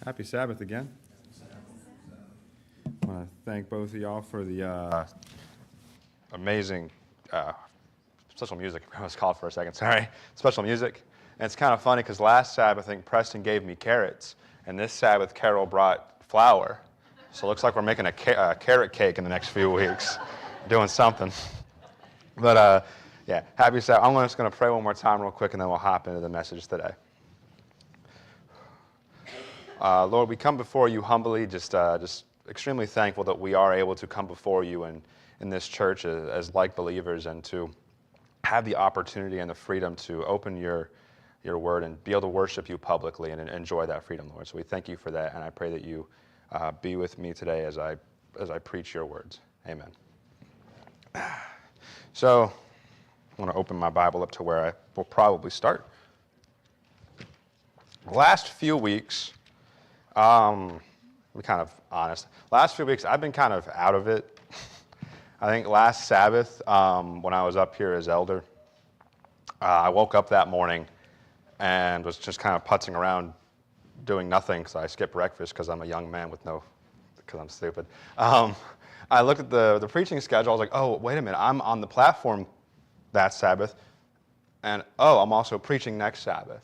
Happy Sabbath again. I want to thank both of y'all for the amazing special music. I was called for a second, sorry. Special music. And it's kind of funny because last Sabbath, I think Preston gave me carrots, and this Sabbath, Carol brought flour. So it looks like we're making a carrot cake in the next few weeks, doing something. But yeah, happy Sabbath. I'm just going to pray one more time real quick, and then we'll hop into the message today. Lord, we come before you humbly, just extremely thankful that we are able to come before you in this church as like believers and to have the opportunity and the freedom to open your word and be able to worship you publicly and enjoy that freedom, Lord. So we thank you for that, and I pray that you be with me today as I preach your words. Amen. So I want to open my Bible up to where I will probably start. The last few weeks, be kind of honest. Last few weeks, I've been kind of out of it. I think last Sabbath, when I was up here as elder, I woke up that morning and was just kind of putzing around doing nothing because I skipped breakfast because I'm a young man because I'm stupid. I looked at the preaching schedule. I was like, oh, wait a minute. I'm on the platform that Sabbath, and I'm also preaching next Sabbath.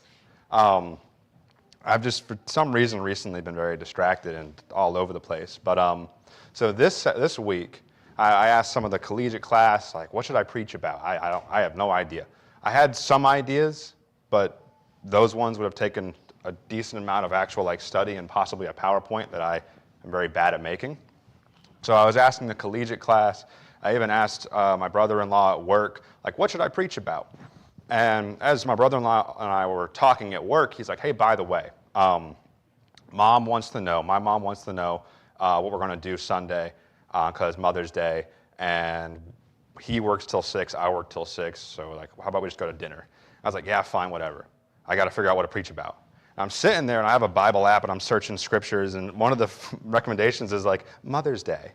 I've just, for some reason, recently been very distracted and all over the place. But so this week, I asked some of the collegiate class, like, what should I preach about? I have no idea. I had some ideas, but those ones would have taken a decent amount of actual study and possibly a PowerPoint that I am very bad at making. So I was asking the collegiate class. I even asked my brother-in-law at work, like, what should I preach about? And as my brother-in-law and I were talking at work, he's like, hey, by the way, my mom wants to know what we're going to do Sunday because Mother's Day, and he works till 6, I work till 6, so like, how about we just go to dinner? I was like, yeah, fine, whatever. I got to figure out what to preach about. And I'm sitting there, and I have a Bible app, and I'm searching scriptures, and one of the recommendations is like Mother's Day.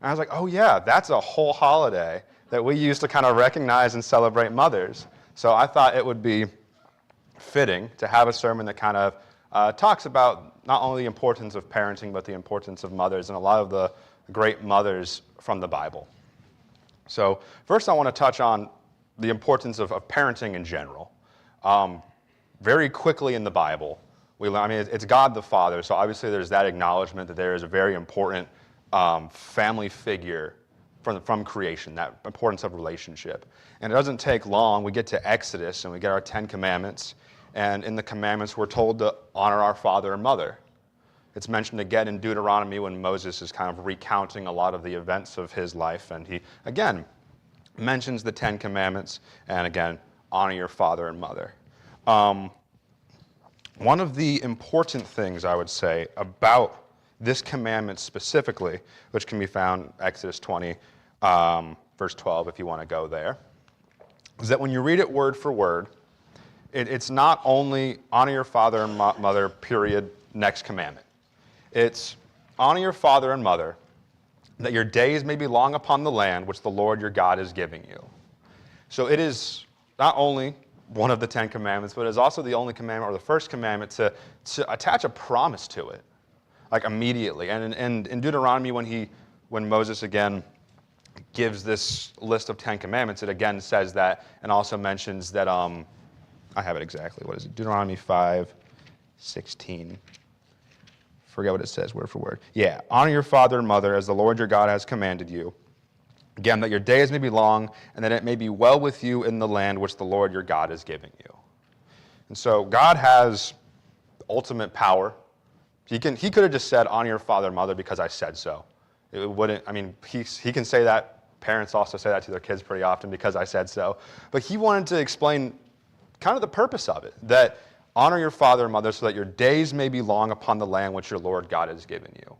And I was like, oh yeah, that's a whole holiday that we use to kind of recognize and celebrate mothers. So I thought it would be fitting to have a sermon that kind of talks about not only the importance of parenting, but the importance of mothers and a lot of the great mothers from the Bible. So first I want to touch on the importance of parenting in general. Very quickly in the Bible, it's God the Father, so obviously there's that acknowledgement that there is a very important family figure from creation, that importance of relationship. And it doesn't take long. We get to Exodus, and we get our 10 Commandments. And in the Commandments, we're told to honor our father and mother. It's mentioned again in Deuteronomy when Moses is kind of recounting a lot of the events of his life. And he, again, mentions the 10 Commandments. And again, honor your father and mother. One of the important things, I would say, about this commandment specifically, which can be found Exodus 20, verse 12, if you want to go there, is that when you read it word for word, it's not only honor your father and mother, period, next commandment. It's honor your father and mother, that your days may be long upon the land which the Lord your God is giving you. So it is not only one of the 10 commandments, but it is also the only commandment, or the first commandment, to attach a promise to it, like immediately. And in Deuteronomy, when Moses again gives this list of 10 commandments, it again says that, and also mentions that, I have it exactly, what is it, Deuteronomy 5:16. Forget what it says word for word. Yeah, honor your father and mother as the Lord your God has commanded you. Again, that your days may be long, and that it may be well with you in the land which the Lord your God is giving you. And so God has ultimate power. He could have just said, honor your father and mother because I said so. It wouldn't, he can say that. Parents also say that to their kids pretty often, because I said so. But he wanted to explain kind of the purpose of it, that honor your father and mother so that your days may be long upon the land which your Lord God has given you.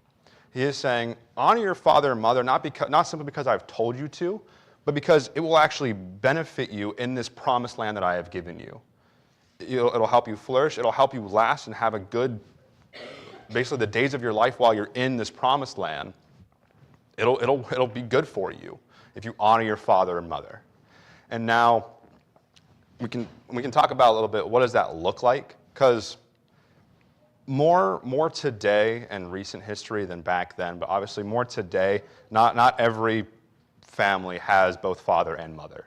He is saying, honor your father and mother, not simply because I've told you to, but because it will actually benefit you in this promised land that I have given you. It'll help you flourish. It'll help you last and have a good, basically the days of your life while you're in this promised land. It'll be good for you if you honor your father and mother. And now we can talk about a little bit, what does that look like? Because more today in recent history than back then, but obviously more today. Not every family has both father and mother.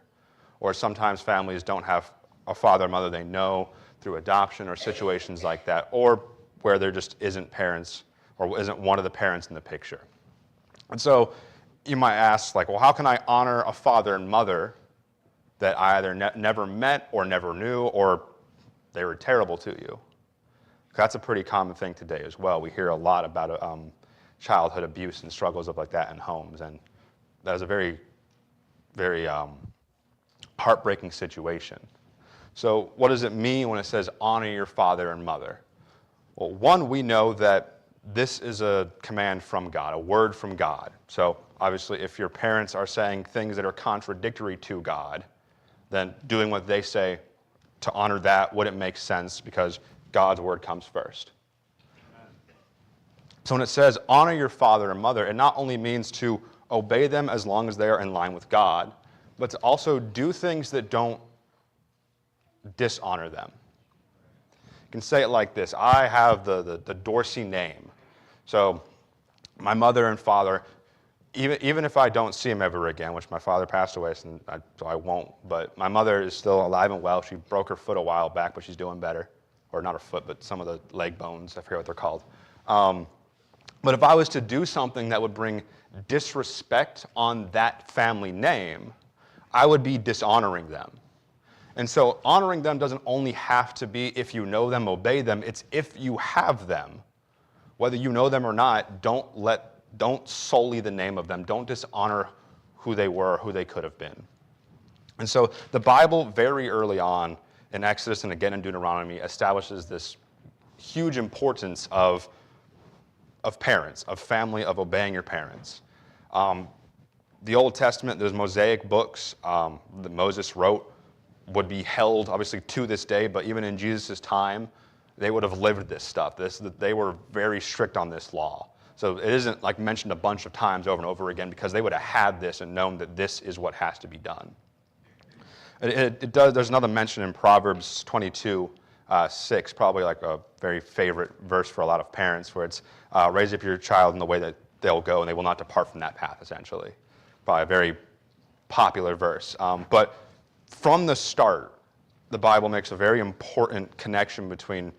Or sometimes families don't have a father or mother they know through adoption or situations like that, or where there just isn't parents or isn't one of the parents in the picture. And so you might ask, like, well, how can I honor a father and mother that I either never met or never knew, or they were terrible to you? That's a pretty common thing today as well. We hear a lot about childhood abuse and struggles of like that in homes, and that is a very, very heartbreaking situation. So what does it mean when it says honor your father and mother? Well, one, we know that this is a command from God, a word from God. So obviously if your parents are saying things that are contradictory to God, then doing what they say to honor that wouldn't make sense because God's word comes first. So when it says honor your father and mother, it not only means to obey them as long as they are in line with God, but to also do things that don't dishonor them. You can say it like this: I have the Dorsey name. So my mother and father, even if I don't see him ever again, which my father passed away, so I won't, but my mother is still alive and well. She broke her foot a while back, but she's doing better. Or not her foot, but some of the leg bones. I forget what they're called. But if I was to do something that would bring disrespect on that family name, I would be dishonoring them. And so honoring them doesn't only have to be if you know them, obey them. It's if you have them. Whether you know them or not, don't sully the name of them. Don't dishonor who they were, who they could have been. And so the Bible very early on in Exodus and again in Deuteronomy establishes this huge importance of parents, of family, of obeying your parents. The Old Testament, those Mosaic books that Moses wrote would be held, obviously, to this day, but even in Jesus' time, they would have lived this stuff. They were very strict on this law. So it isn't like mentioned a bunch of times over and over again because they would have had this and known that this is what has to be done. It does. There's another mention in Proverbs 22:6, probably like a very favorite verse for a lot of parents, where it's raise up your child in the way that they'll go, and they will not depart from that path. Essentially, probably a very popular verse. But from the start, the Bible makes a very important connection between,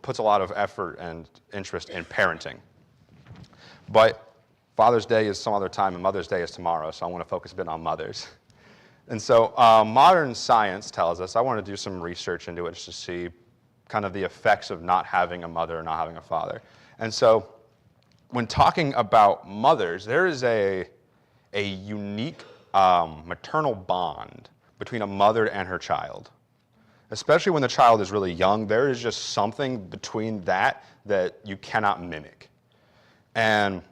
puts a lot of effort and interest in parenting. But Father's Day is some other time, and Mother's Day is tomorrow, so I want to focus a bit on mothers. And so modern science tells us, I want to do some research into it just to see kind of the effects of not having a mother or not having a father. And so when talking about mothers, there is a unique maternal bond between a mother and her child. Especially when the child is really young, there is just something between that you cannot mimic. And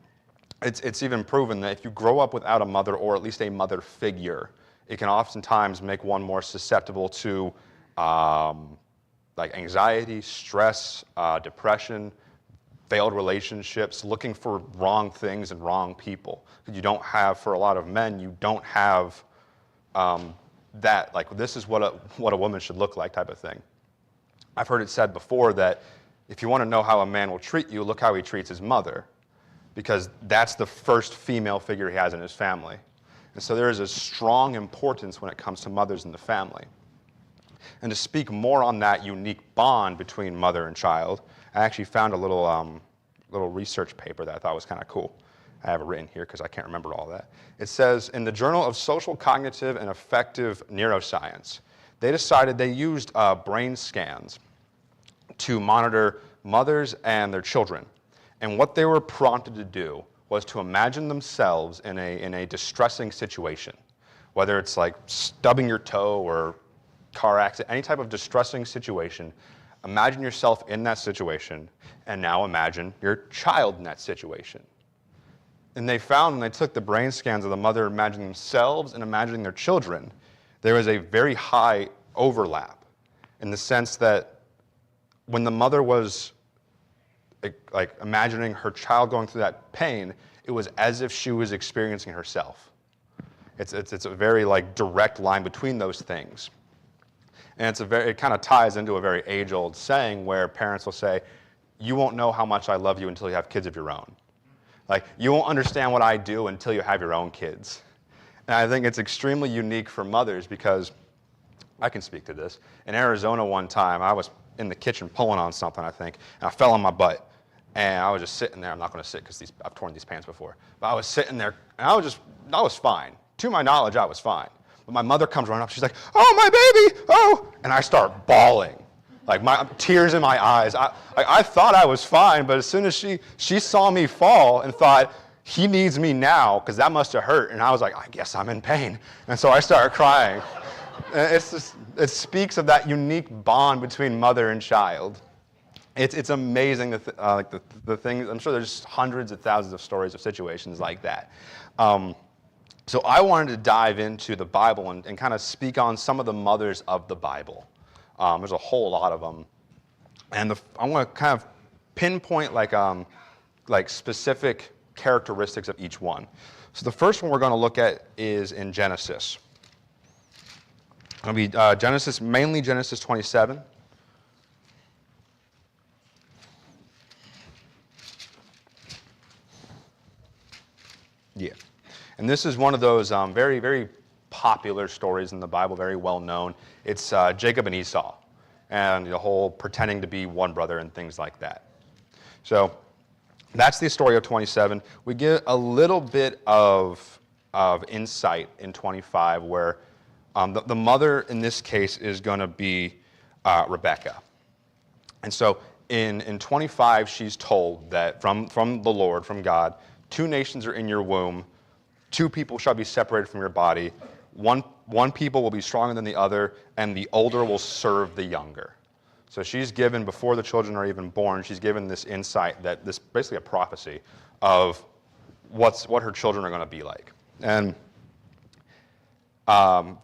it's even proven that if you grow up without a mother or at least a mother figure, it can oftentimes make one more susceptible to like anxiety, stress, depression, failed relationships, looking for wrong things and wrong people. You don't have, for a lot of men, you don't have that, like, this is what a woman should look like type of thing. I've heard it said before that if you want to know how a man will treat you, look how he treats his mother, because that's the first female figure he has in his family. And so there is a strong importance when it comes to mothers in the family. And to speak more on that unique bond between mother and child, I actually found a little research paper that I thought was kind of cool. I have it written here because I can't remember all that. It says, in the Journal of Social, Cognitive, and Affective Neuroscience, they decided they used brain scans to monitor mothers and their children. And what they were prompted to do was to imagine themselves in a distressing situation, whether it's like stubbing your toe or car accident, any type of distressing situation. Imagine yourself in that situation, and now imagine your child in that situation. And they found when they took the brain scans of the mother imagining themselves and imagining their children, there was a very high overlap in the sense that when the mother was like imagining her child going through that pain, it was as if she was experiencing herself. It's a very like direct line between those things. And it kind of ties into a very age-old saying where parents will say, you won't know how much I love you until you have kids of your own. Like, you won't understand what I do until you have your own kids. And I think it's extremely unique for mothers because I can speak to this. In Arizona one time, I was in the kitchen pulling on something, I think, and I fell on my butt. And I was just sitting there. I'm not going to sit because I've torn these pants before. But I was sitting there, and I was fine. To my knowledge, I was fine. But my mother comes running up. She's like, "Oh, my baby, oh!" And I start bawling, like tears in my eyes. I thought I was fine, but as soon as she saw me fall and thought, he needs me now, because that must have hurt. And I was like, I guess I'm in pain. And so I started crying. And it speaks of that unique bond between mother and child. It's amazing, the things. I'm sure there's hundreds of thousands of stories of situations like that. So I wanted to dive into the Bible and kind of speak on some of the mothers of the Bible. There's a whole lot of them. And I want to kind of pinpoint like specific characteristics of each one. So the first one we're going to look at is in Genesis. It's going to be mainly Genesis 27. Yeah. And this is one of those very, very popular stories in the Bible, very well known. It's Jacob and Esau, and the whole pretending to be one brother and things like that. So that's the story of 27. We get a little bit of insight in 25 where the mother in this case is going to be Rebecca. And so in 25, she's told that from the Lord, from God, 2 nations are in your womb, 2 people shall be separated from your body, one people will be stronger than the other, and the older will serve the younger. So she's given, before the children are even born, she's given this insight, that this basically a prophecy of what her children are going to be like. And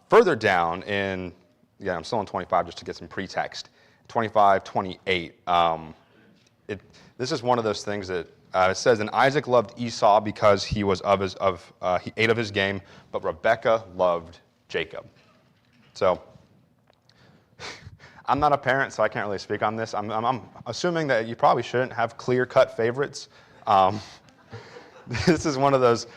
further down I'm still in 25 just to get some pretext, 25, 28, this is one of those things that it says, and Isaac loved Esau because he was he ate of his game, but Rebekah loved Jacob. So I'm not a parent, so I can't really speak on this. I'm assuming that you probably shouldn't have clear-cut favorites. This is one of those.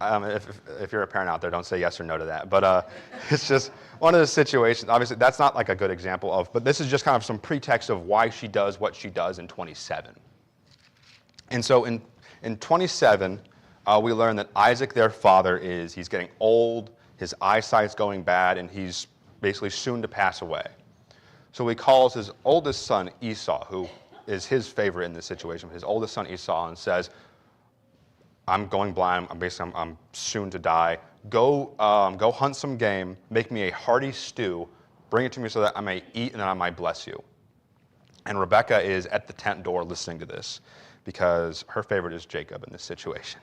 If you're a parent out there, don't say yes or no to that. But it's just one of those situations. Obviously, that's not like a good example of, but this is just kind of some pretext of why she does what she does in 27. And so in 27, we learn that Isaac, their father, he's getting old, his eyesight's going bad, and he's basically soon to pass away. So he calls his oldest son, Esau, who is his favorite in this situation, his oldest son, Esau, and says, I'm going blind, I'm soon to die. Go hunt some game, make me a hearty stew, bring it to me so that I may eat and that I might bless you. And Rebekah is at the tent door listening to this, because her favorite is Jacob in this situation.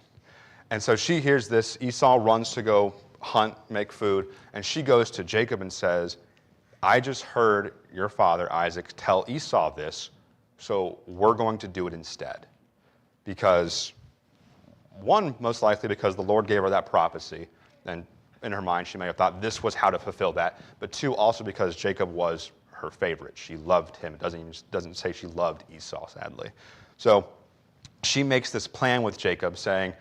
And so she hears this. Esau runs to go hunt, make food, and she goes to Jacob and says, I just heard your father, Isaac, tell Esau this, so we're going to do it instead. Because, one, most likely because the Lord gave her that prophecy, and in her mind she may have thought this was how to fulfill that, but 2, also because Jacob was her favorite. She loved him. It doesn't say she loved Esau, sadly. So she makes this plan with Jacob, saying,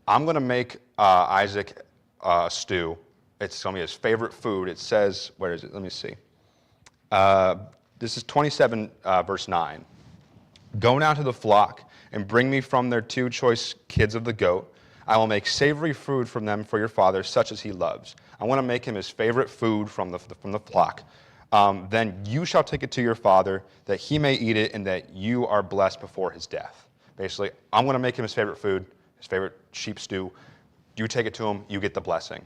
I'm going to make Isaac a stew. It's going to be his favorite food. It says, where is it? Let me see. This is 27, verse 9. Go now to the flock and bring me from their 2 choice kids of the goat. I will make savory food from them for your father, such as he loves. I want to make him his favorite food from the flock. Then you shall take it to your father, that he may eat it, and that you are blessed before his death. Basically, I'm going to make him his favorite food, his favorite sheep stew. You take it to him, you get the blessing.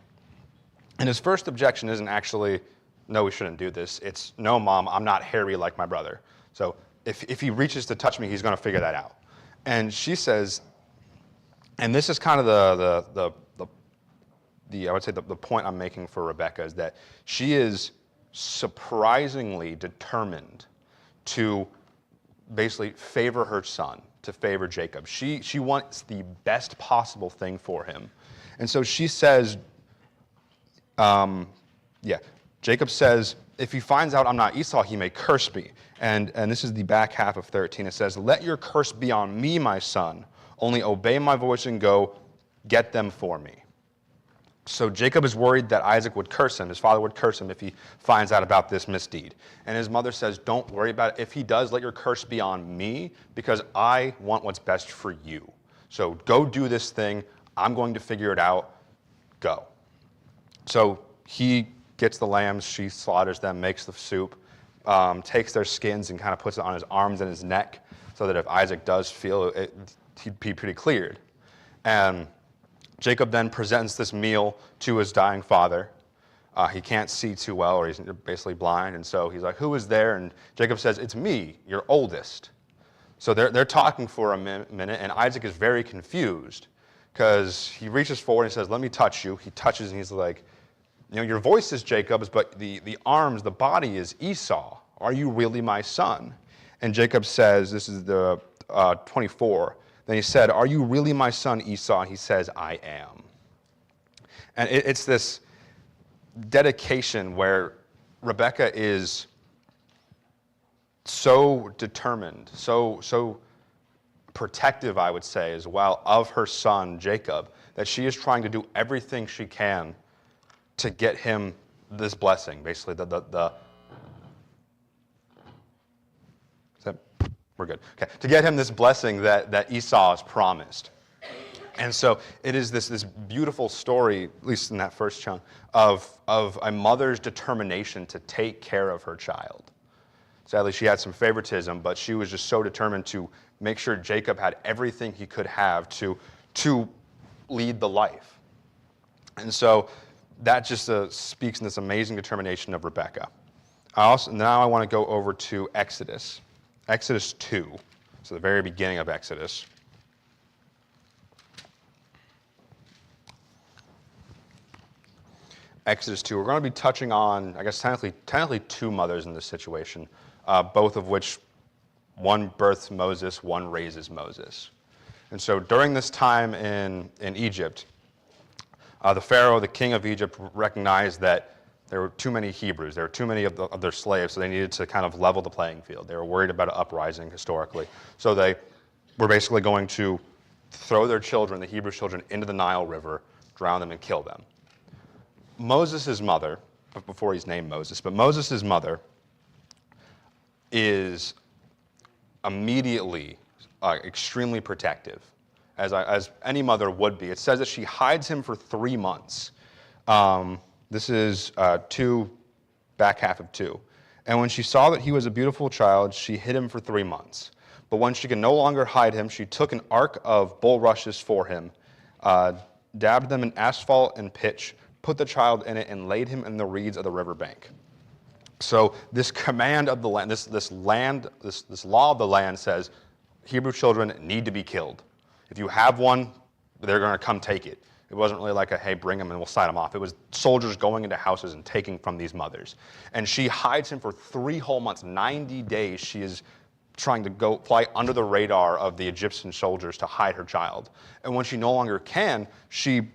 And his first objection isn't actually, no, we shouldn't do this. It's, no, Mom, I'm not hairy like my brother. So if he reaches to touch me, he's going to figure that out. And she says, and this is kind of I would say the point I'm making for Rebekah is that she is surprisingly determined to basically favor her son, to favor Jacob. She wants the best possible thing for him. And so she says, Jacob says, if he finds out I'm not Esau, he may curse me. And this is the back half of 13. It says, let your curse be on me, my son. Only obey my voice and go get them for me. So Jacob is worried that Isaac would curse him, his father would curse him if he finds out about this misdeed. And his mother says, don't worry about it. If he does, let your curse be on me, because I want what's best for you. So go do this thing. I'm going to figure it out. Go. So he gets the lambs, she slaughters them, makes the soup, takes their skins and kind of puts it on his arms and his neck so that if Isaac does feel it, he'd be pretty cleared. And Jacob then presents this meal to his dying father. He can't see too well, or he's basically blind, and so he's like, who is there? And Jacob says, it's me, your oldest. So they're talking for a minute, and Isaac is very confused because he reaches forward and says, let me touch you. He touches, and he's like, your voice is Jacob's, but the arms, the body is Esau. Are you really my son? And Jacob says, this is the 24, then he said, are you really my son Esau? And he says, I am. And it's this dedication where Rebekah is so determined, so protective, I would say, as well, of her son Jacob, that she is trying to do everything she can to get him this blessing, basically we're good. Okay, to get him this blessing that Esau is promised. And so it is this beautiful story, at least in that first chunk, of a mother's determination to take care of her child. Sadly, she had some favoritism, but she was just so determined to make sure Jacob had everything he could have to lead the life. And so that just speaks in this amazing determination of Rebekah. Now I want to go over to Exodus. Exodus 2, so the very beginning of Exodus. Exodus 2, we're going to be touching on, I guess, technically two mothers in this situation, both of which, one births Moses, one raises Moses. And so during this time in Egypt, the Pharaoh, the king of Egypt, recognized that there were too many Hebrews. There were too many of their slaves, so they needed to kind of level the playing field. They were worried about an uprising historically. So they were basically going to throw their children, the Hebrew children, into the Nile River, drown them, and kill them. Moses' mother, before he's named Moses, but Moses' mother is immediately extremely protective, as any mother would be. It says that she hides him for 3 months. This is back half of 2. And when she saw that he was a beautiful child, she hid him for 3 months. But when she could no longer hide him, she took an ark of bulrushes for him, dabbed them in asphalt and pitch, put the child in it, and laid him in the reeds of the riverbank. So this command of the land, this law of the land says Hebrew children need to be killed. If you have one, they're going to come take it. It wasn't really like hey, bring him and we'll sign him off. It was soldiers going into houses and taking from these mothers. And she hides him for 3 whole months, 90 days. She is trying to fly under the radar of the Egyptian soldiers to hide her child. And when she no longer can, she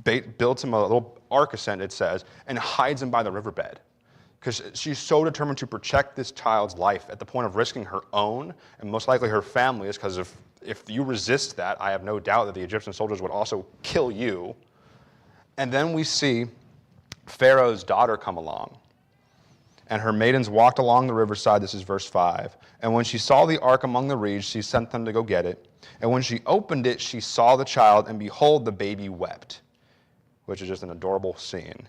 builds him a little ark, it says, and hides him by the riverbed. Because she's so determined to protect this child's life at the point of risking her own and most likely her family's, because if you resist that, I have no doubt that the Egyptian soldiers would also kill you. And then we see Pharaoh's daughter come along. And her maidens walked along the riverside, this is verse 5. And when she saw the ark among the reeds, she sent them to go get it. And when she opened it, she saw the child, and behold, the baby wept, which is just an adorable scene.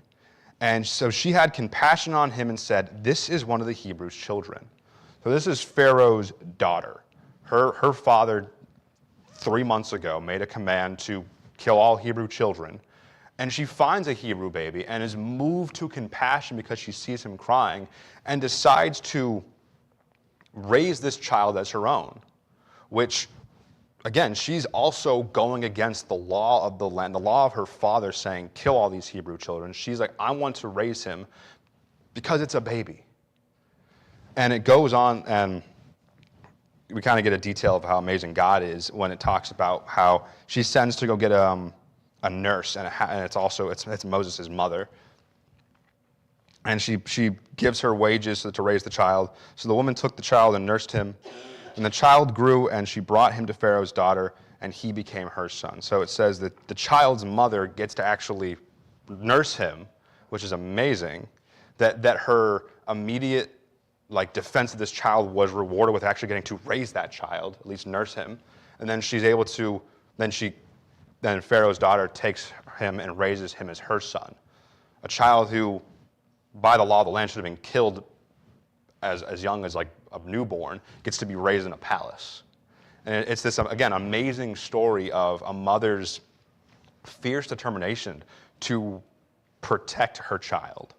And so she had compassion on him and said, this is one of the Hebrews' children. So this is Pharaoh's daughter. Her father 3 months ago made a command to kill all Hebrew children, and she finds a Hebrew baby and is moved to compassion because she sees him crying and decides to raise this child as her own, which, again, she's also going against the law of the land, the law of her father saying, kill all these Hebrew children. She's like, I want to raise him because it's a baby. And it goes on, and we kind of get a detail of how amazing God is when it talks about how she sends to go get a nurse, and it's Moses' mother. and she gives her wages to raise the child. So the woman took the child and nursed him. And the child grew, and she brought him to Pharaoh's daughter, and he became her son. So it says that the child's mother gets to actually nurse him, which is amazing, that her immediate defense of this child was rewarded with actually getting to raise that child, at least nurse him. And then she's able to, then Pharaoh's daughter takes him and raises him as her son. A child who, by the law of the land, should have been killed as young as a newborn, gets to be raised in a palace. And it's this, again, amazing story of a mother's fierce determination to protect her child.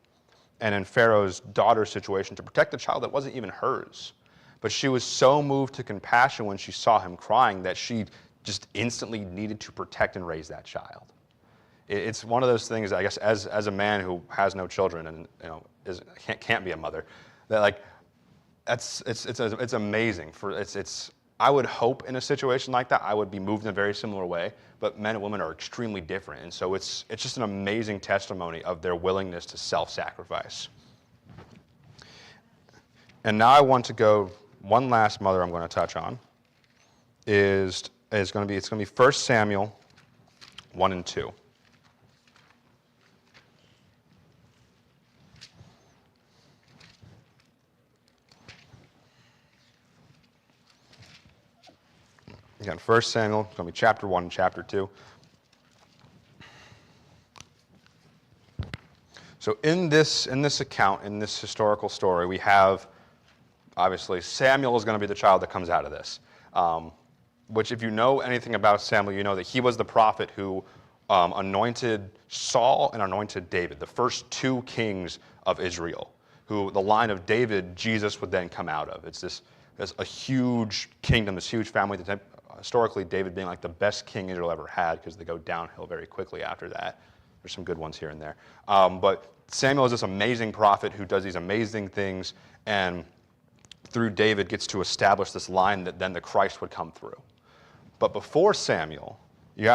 And in Pharaoh's daughter's situation, to protect a child that wasn't even hers. But she was so moved to compassion when she saw him crying that she just instantly needed to protect and raise that child. It's one of those things, I guess, as a man who has no children and can't be a mother, that it's amazing. I would hope in a situation like that I would be moved in a very similar way, but men and women are extremely different, and so it's just an amazing testimony of their willingness to self-sacrifice. And now I want to go, one last mother I'm going to touch on is going to be 1 Samuel 1 and 2. Again, 1 Samuel, it's going to be chapter 1 and chapter 2. So in this account, in this historical story, we have, obviously, Samuel is going to be the child that comes out of this. Which, if you know anything about Samuel, you know that he was the prophet who anointed Saul and anointed David, the first two kings of Israel, who the line of David, Jesus would then come out of. It's a huge kingdom, this huge family. Historically, David being the best king Israel ever had, because they go downhill very quickly after that. There's some good ones here and there. But Samuel is this amazing prophet who does these amazing things, and through David gets to establish this line that then the Christ would come through. But before Samuel, you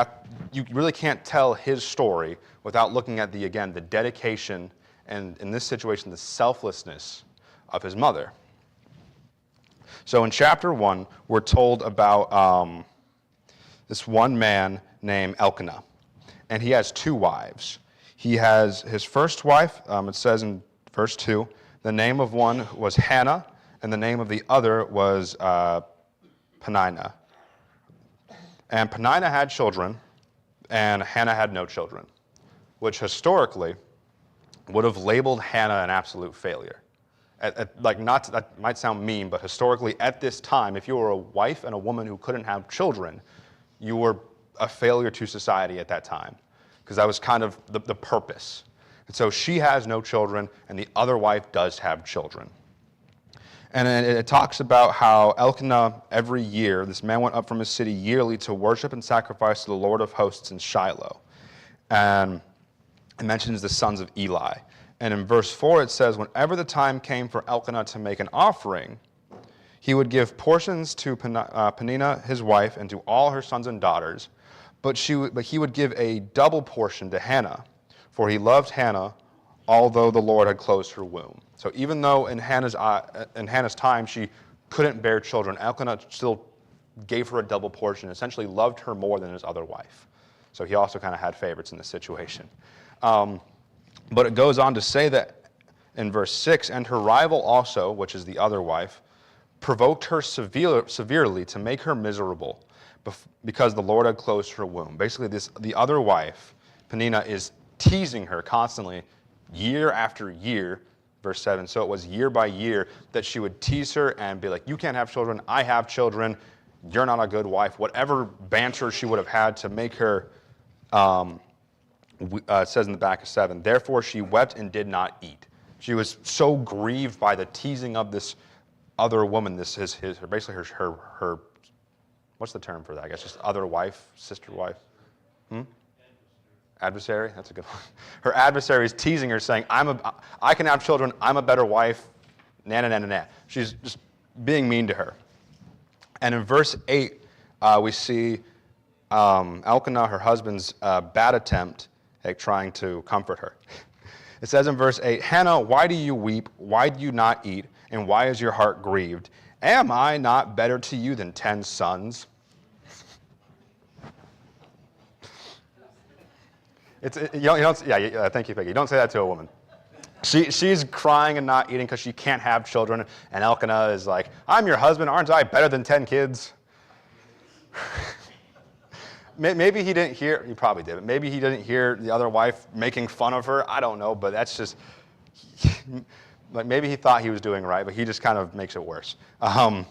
really can't tell his story without looking at the dedication and, in this situation, the selflessness of his mother. So in chapter 1, we're told about this one man named Elkanah, and he has two wives. He has his first wife, it says in verse 2, the name of one was Hannah, and the name of the other was Peninnah. And Peninnah had children, and Hannah had no children, which historically would have labeled Hannah an absolute failure. That might sound mean, but historically at this time, if you were a wife and a woman who couldn't have children, you were a failure to society at that time, because that was kind of the purpose. And so she has no children, and the other wife does have children. And it talks about how Elkanah, every year, this man went up from his city yearly to worship and sacrifice to the Lord of hosts in Shiloh. And it mentions the sons of Eli. And in verse 4 it says, whenever the time came for Elkanah to make an offering, he would give portions to Peninnah, his wife, and to all her sons and daughters, but he would give a double portion to Hannah, for he loved Hannah, although the Lord had closed her womb. So even though in Hannah's time she couldn't bear children, Elkanah still gave her a double portion, essentially loved her more than his other wife. So he also kind of had favorites in this situation. But it goes on to say that in verse 6, and her rival also, which is the other wife, provoked her severely to make her miserable, because the Lord had closed her womb. Basically, the other wife, Peninnah, is teasing her constantly, year after year, verse 7. So it was year by year that she would tease her and be like, you can't have children, I have children, you're not a good wife. Whatever banter she would have had to make her, it says in the back of 7, therefore she wept and did not eat. She was so grieved by the teasing of this other woman, basically her, what's the term for that? I guess just other wife, sister wife? Adversary? That's a good one. Her adversary is teasing her, saying, I can have children, I'm a better wife, na. She's just being mean to her. And in verse 8, we see Elkanah, her husband's bad attempt at trying to comfort her. It says in verse 8, Hannah, why do you weep? Why do you not eat? And why is your heart grieved? Am I not better to you than 10 sons? Thank you, Peggy. You don't say that to a woman. She's crying and not eating because she can't have children. And Elkanah is like, I'm your husband. Aren't I better than 10 kids? Maybe he didn't hear, he probably did, but maybe he didn't hear the other wife making fun of her. I don't know, but that's just, like maybe he thought he was doing right, but he just kind of makes it worse. And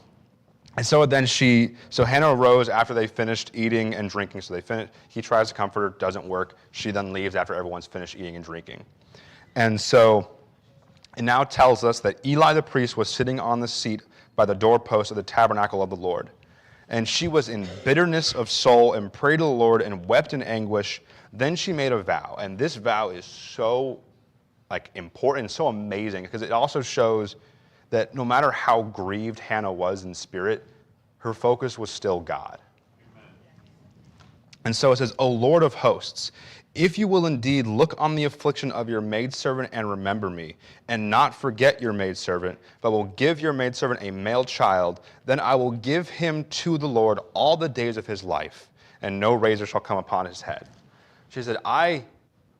so then so Hannah arose after they finished eating and drinking. So he tries to comfort her, doesn't work. She then leaves after everyone's finished eating and drinking. And so it now tells us that Eli the priest was sitting on the seat by the doorpost of the tabernacle of the Lord. And she was in bitterness of soul and prayed to the Lord and wept in anguish. Then she made a vow. And this vow is so important, so amazing, because it also shows that no matter how grieved Hannah was in spirit, her focus was still God. Amen. And so it says, O Lord of hosts, if you will indeed look on the affliction of your maidservant and remember me, and not forget your maidservant, but will give your maidservant a male child, then I will give him to the Lord all the days of his life, and no razor shall come upon his head. She said,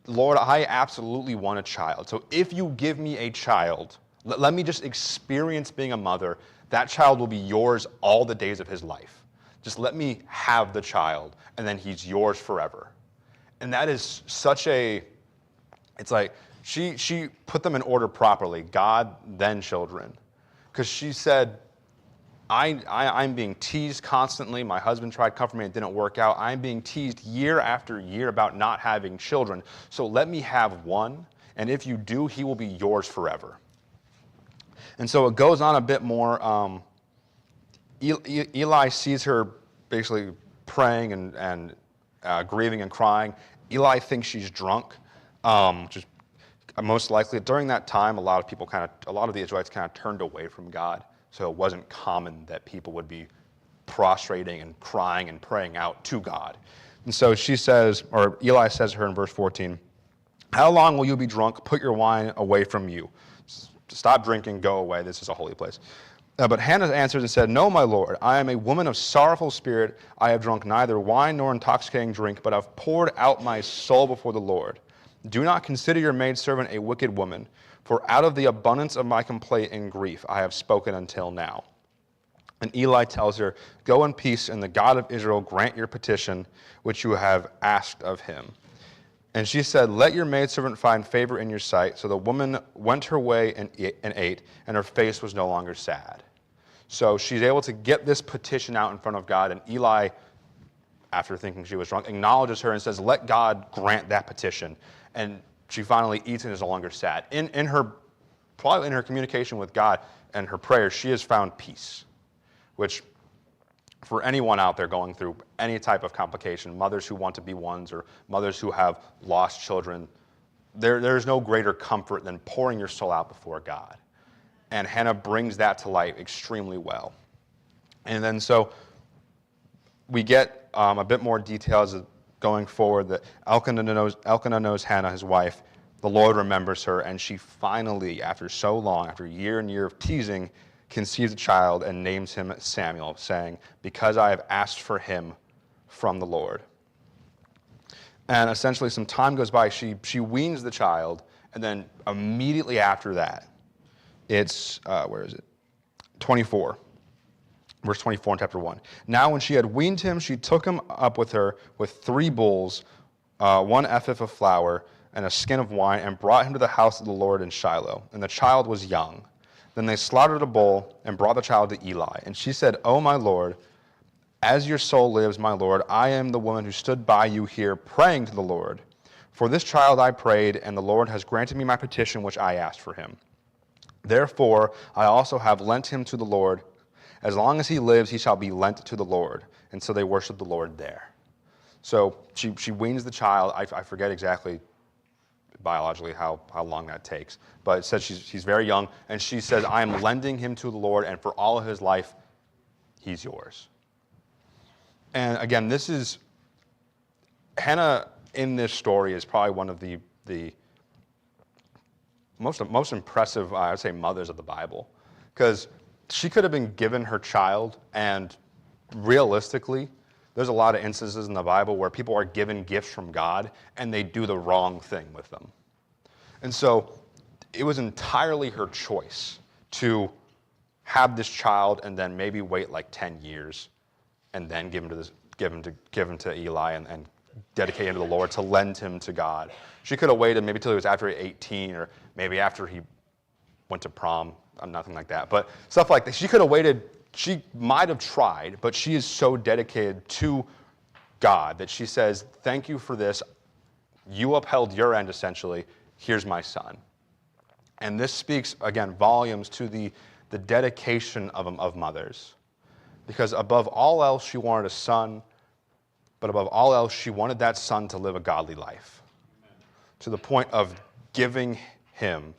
Lord, I absolutely want a child. So if you give me a child, let me just experience being a mother. That child will be yours all the days of his life. Just let me have the child, and then he's yours forever. And that is it's like she put them in order properly, God, then children. Because she said, I'm being teased constantly. My husband tried to comfort me, it didn't work out. I'm being teased year after year about not having children. So let me have one, and if you do, he will be yours forever. And so it goes on a bit more. Eli sees her basically praying and grieving and crying. Eli thinks she's drunk, which is most likely. During that time, a lot of the Israelites kind of turned away from God, so it wasn't common that people would be prostrating and crying and praying out to God. And so Eli says to her in verse 14, how long will you be drunk? Put your wine away from you. Stop drinking, go away. This is a holy place. But Hannah answered and said, no, my Lord, I am a woman of sorrowful spirit. I have drunk neither wine nor intoxicating drink, but have poured out my soul before the Lord. Do not consider your maidservant a wicked woman, for out of the abundance of my complaint and grief I have spoken until now. And Eli tells her, go in peace, and the God of Israel grant your petition, which you have asked of him. And she said, let your maidservant find favor in your sight. So the woman went her way and ate, and her face was no longer sad. So she's able to get this petition out in front of God, and Eli, after thinking she was drunk, acknowledges her and says, let God grant that petition. And she finally eats and is no longer sad. Probably in her communication with God and her prayers, she has found peace, which for anyone out there going through any type of complication, mothers who want to be ones or mothers who have lost children, there's no greater comfort than pouring your soul out before God. And Hannah brings that to light extremely well. And then so we get a bit more details going forward that Elkanah knows Hannah, his wife. The Lord remembers her, and she finally, after so long, after year and year of teasing, conceives a child and names him Samuel, saying, because I have asked for him from the Lord. And essentially some time goes by, she weans the child, and then immediately after that, it's, 24. Verse 24 in chapter 1. Now when she had weaned him, she took him up with her with 3 bulls, 1 ephah of flour, and a skin of wine, and brought him to the house of the Lord in Shiloh. And the child was young. Then they slaughtered a bull and brought the child to Eli. And she said, O my Lord, as your soul lives, my Lord, I am the woman who stood by you here praying to the Lord. For this child I prayed, and the Lord has granted me my petition which I asked for him. Therefore I also have lent him to the Lord. As long as he lives, he shall be lent to the Lord. And so they worship the Lord there. So she weans the child. I forget exactly biologically how long that takes. But it says she's very young, and she says, I am lending him to the Lord, and for all of his life, he's yours. And again, this is, Hannah in this story is probably one of the most impressive, I would say, mothers of the Bible, because she could have been given her child, and realistically, there's a lot of instances in the Bible where people are given gifts from God and they do the wrong thing with them. And so it was entirely her choice to have this child and then maybe wait like 10 years and then give him to Eli and dedicate him to the Lord, to lend him to God. She could have waited maybe till he was after 18, or maybe after he went to prom, nothing like that. But stuff like that. She could have waited. She might have tried, but she is so dedicated to God that she says, thank you for this. You upheld your end, essentially. Here's my son. And this speaks, again, volumes to the dedication of mothers. Because above all else, she wanted a son, but above all else, she wanted that son to live a godly life. Amen. To the point of giving him,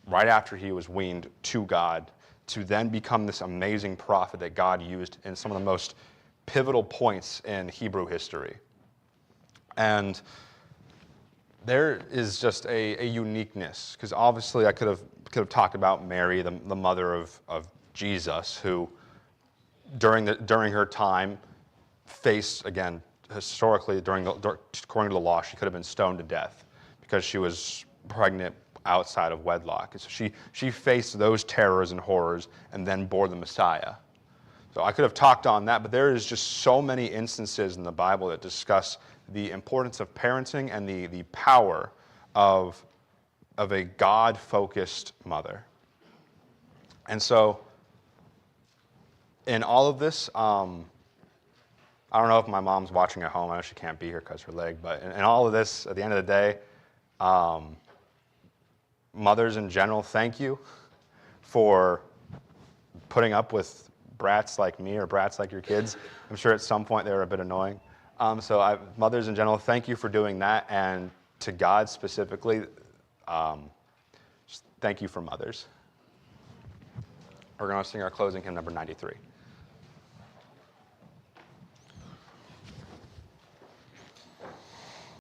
right after he was weaned, to God, to then become this amazing prophet that God used in some of the most pivotal points in Hebrew history. And there is just a uniqueness, because obviously I could have talked about Mary, the mother of Jesus, who during her time faced, again, historically, according to the law, she could have been stoned to death because she was pregnant outside of wedlock. So she faced those terrors and horrors and then bore the Messiah. So I could have talked on that, but there is just so many instances in the Bible that discuss the importance of parenting and the power of a God-focused mother. And so in all of this, I don't know if my mom's watching at home. I know she can't be here because her leg. But in all of this, at the end of the day, mothers in general, thank you for putting up with brats like me or brats like your kids. I'm sure at some point they were a bit annoying. Mothers in general, thank you for doing that. And to God specifically, just thank you for mothers. We're going to sing our closing hymn, number 93.